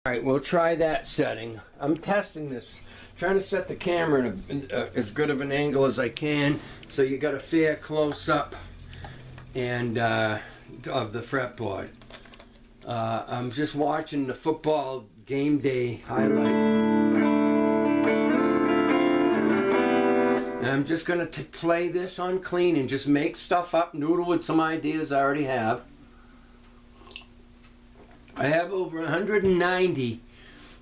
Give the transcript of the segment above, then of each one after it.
Alright, we'll try that setting. I'm testing this, trying to set the camera in as good of an angle as I can, so you got a fair close-up and of the fretboard. I'm just watching the football game day highlights. And I'm just going to play this on clean and just make stuff up, noodle with some ideas I already have. I have over 190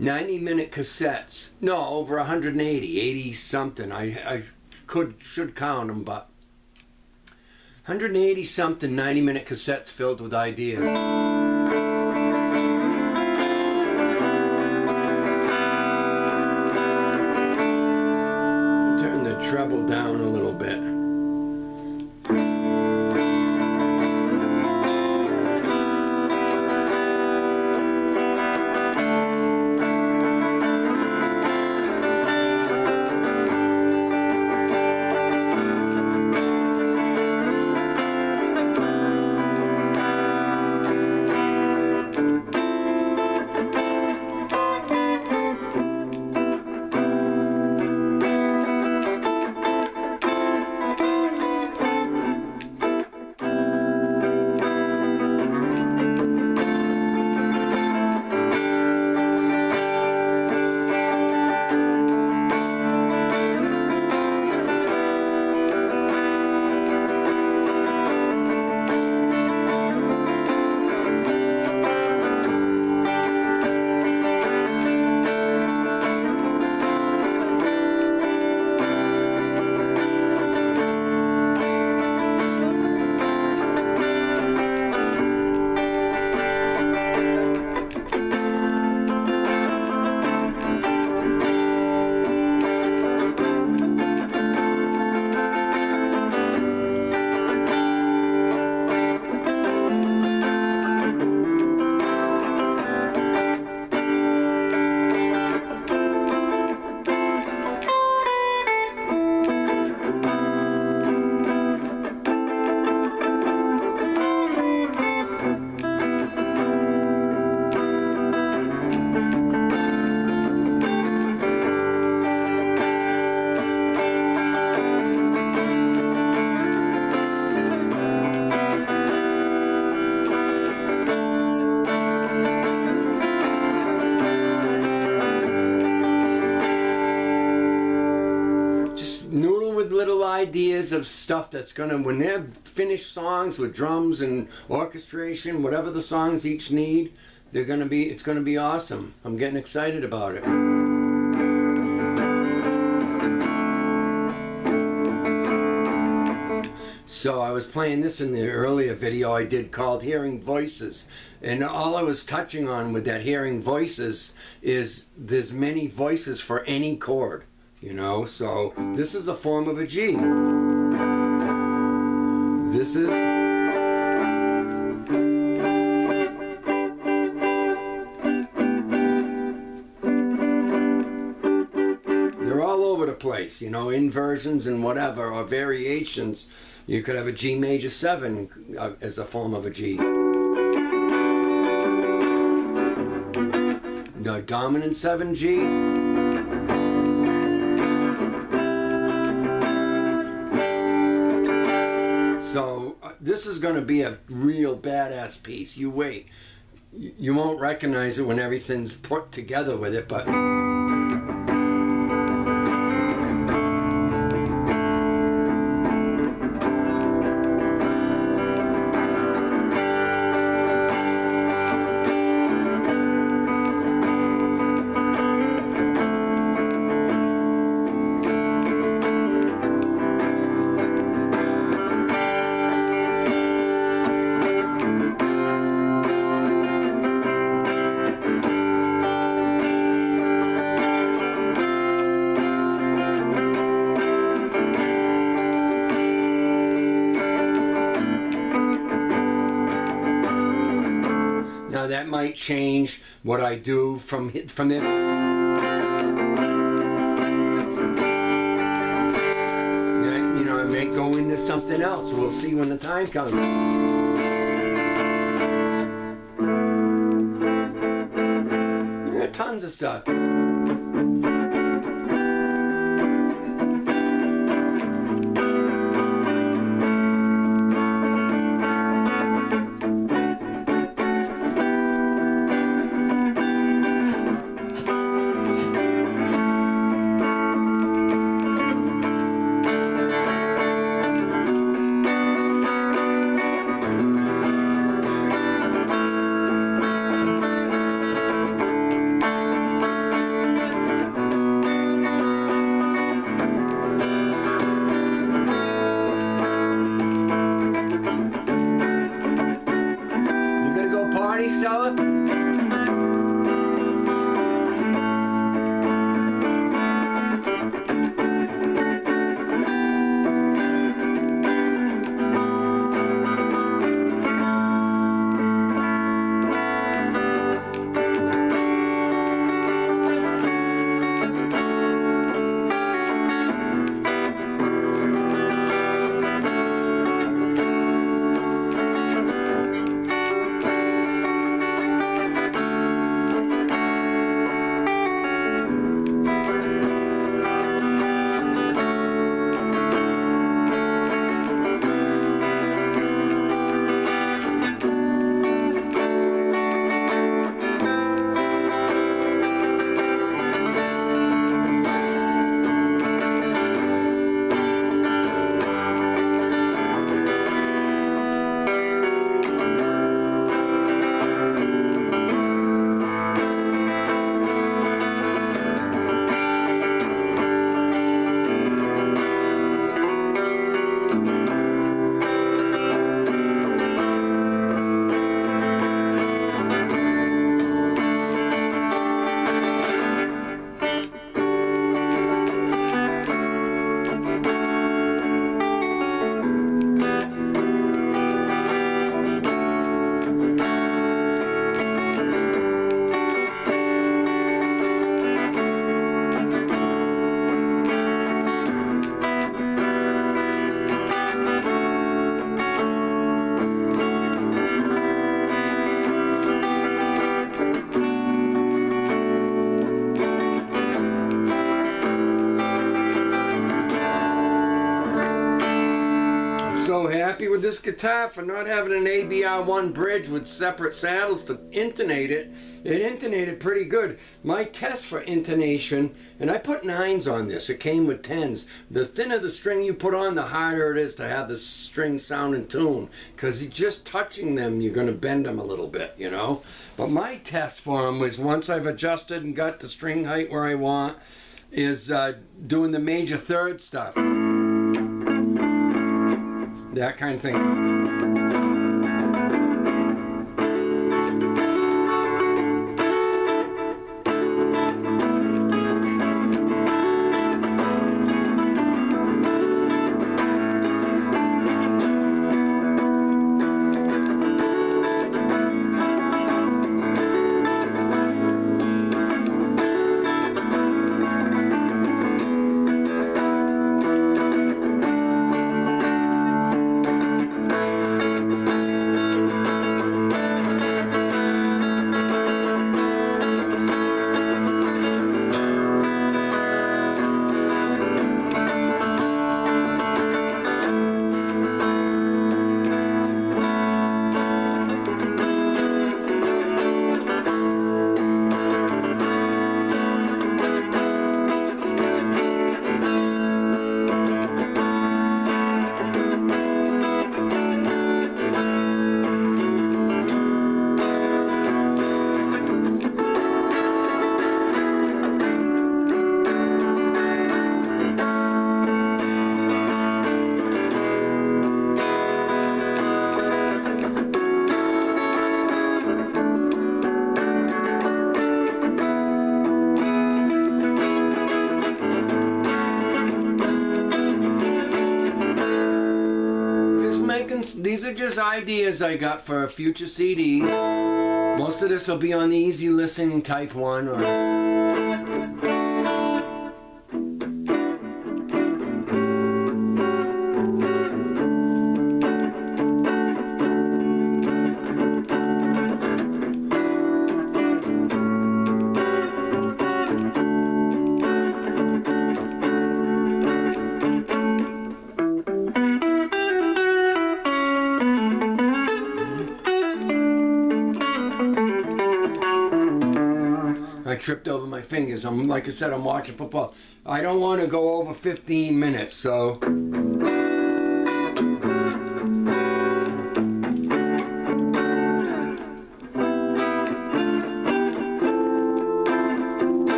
90-minute cassettes. No, over 180, 80 something. I should count them, but 180 something 90-minute cassettes filled with ideas. Turn the treble down a little bit. Little ideas of stuff that's gonna, when they're finished songs with drums and orchestration, whatever the songs each need, it's gonna be awesome. I'm getting excited about it. So I was playing this in the earlier video I did called Hearing Voices, and all I was touching on with that hearing voices is there's many voices for any chord. You know, so this is a form of a G. This is... They're all over the place, you know, inversions and whatever, or variations. You could have a G major 7 as a form of a G. The dominant 7G. So this is going to be a real badass piece. You wait. You won't recognize it when everything's put together with it, but... Now that might change what I do from this. You know, I may go into something else. We'll see when the time comes. got tons of stuff. Stella? So happy with this guitar for not having an ABR1 bridge with separate saddles to intonate it. It intonated pretty good. My test for intonation, and I put 9s on this, it came with 10s. The thinner the string you put on, the harder it is to have the string sound in tune, because just touching them, you're going to bend them a little bit, you know. But my test for them was, once I've adjusted and got the string height where I want, is doing the major third stuff. That kind of thing. These are just ideas I got for future CDs. Most of this will be on the easy listening type one. I tripped over my fingers. Like I said, I'm watching football. I don't want to go over 15 minutes, so.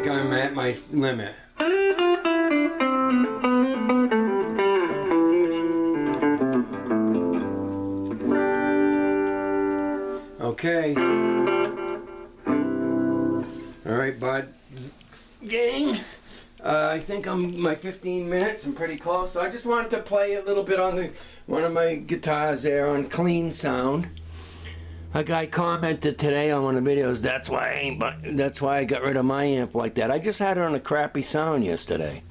I'm at my limit. Okay. All right, bud. Gang. I think I'm my 15 minutes. I'm pretty close. So I just wanted to play a little bit on one of my guitars there on clean sound. A guy commented today on one of the videos, that's why I got rid of my amp like that. I just had it on a crappy sound yesterday.